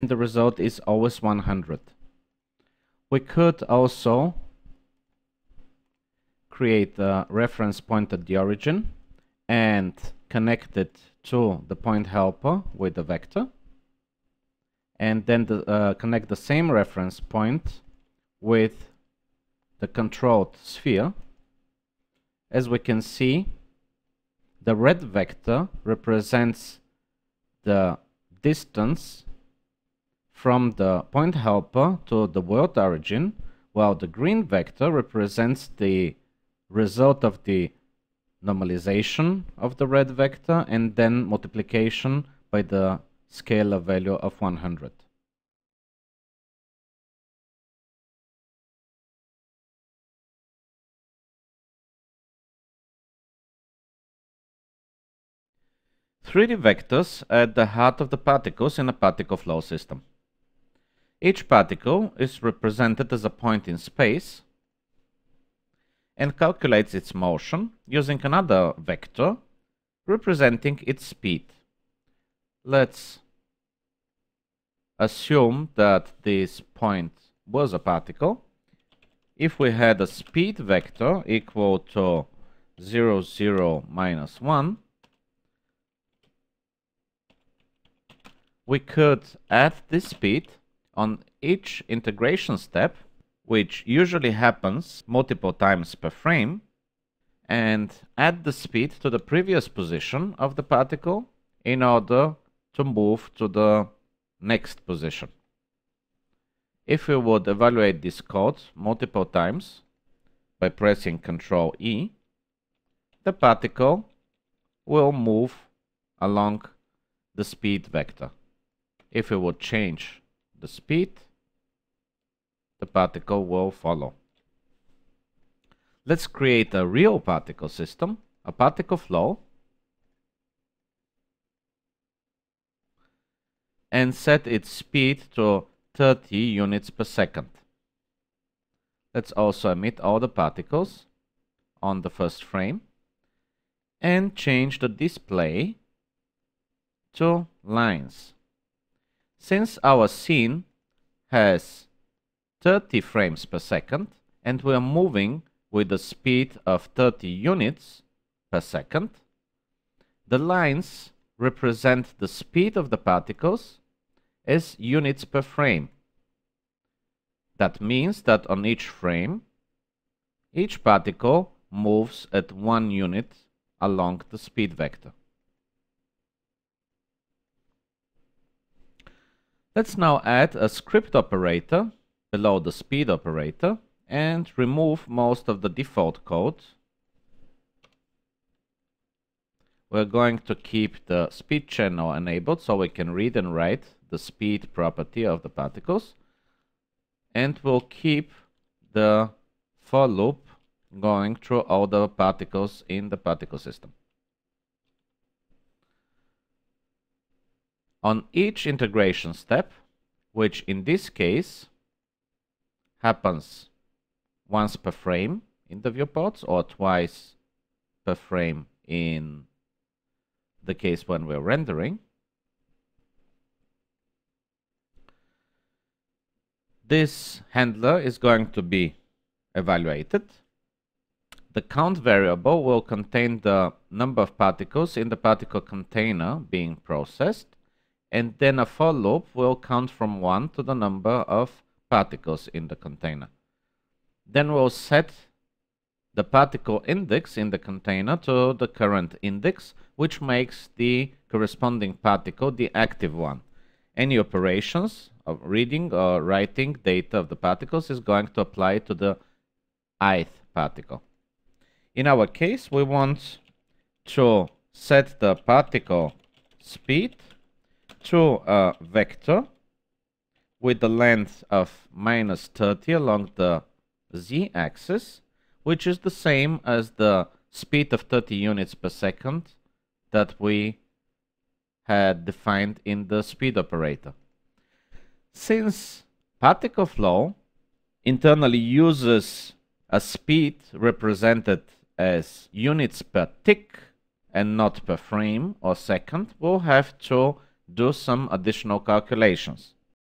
The result is always 100. We could also create a reference point at the origin and connect it to the point helper with the vector, and then connect the same reference point with the controlled sphere. As we can see, the red vector represents the distance from the point helper to the world origin, while the green vector represents the result of the normalization of the red vector and then multiplication by the scalar value of 100. Three-D vectors are at the heart of the particles in a particle flow system. Each particle is represented as a point in space and calculates its motion using another vector representing its speed. Let's assume that this point was a particle. If we had a speed vector equal to 0, 0, minus 1, we could add this speed on each integration step, which usually happens multiple times per frame, and add the speed to the previous position of the particle in order to move to the next position. If we would evaluate this code multiple times by pressing Ctrl E, the particle will move along the speed vector. If we would change the speed, the particle will follow. Let's create a real particle system, a particle flow, and set its speed to 30 units per second. Let's also emit all the particles on the first frame and change the display to lines. Since our scene has 30 frames per second and we are moving with a speed of 30 units per second, the lines represent the speed of the particles as units per frame. That means that on each frame, each particle moves at 1 unit along the speed vector. Let's now add a script operator below the speed operator and remove most of the default code. We're going to keep the speed channel enabled so we can read and write the speed property of the particles, and we'll keep the for loop going through all the particles in the particle system. On each integration step, which in this case happens once per frame in the viewports or twice per frame in the case when we're rendering, this handler is going to be evaluated. The count variable will contain the number of particles in the particle container being processed, and then a for loop will count from 1 to the number of particles in the container. Then we'll set the particle index in the container to the current index, which makes the corresponding particle the active one. Any operations of reading or writing data of the particles is going to apply to the ith particle. In our case, we want to set the particle speed to a vector with the length of -30 along the z-axis, which is the same as the speed of 30 units per second that we had defined in the speed operator. Since particle flow internally uses a speed represented as units per tick and not per frame or second, we'll have to do some additional calculations.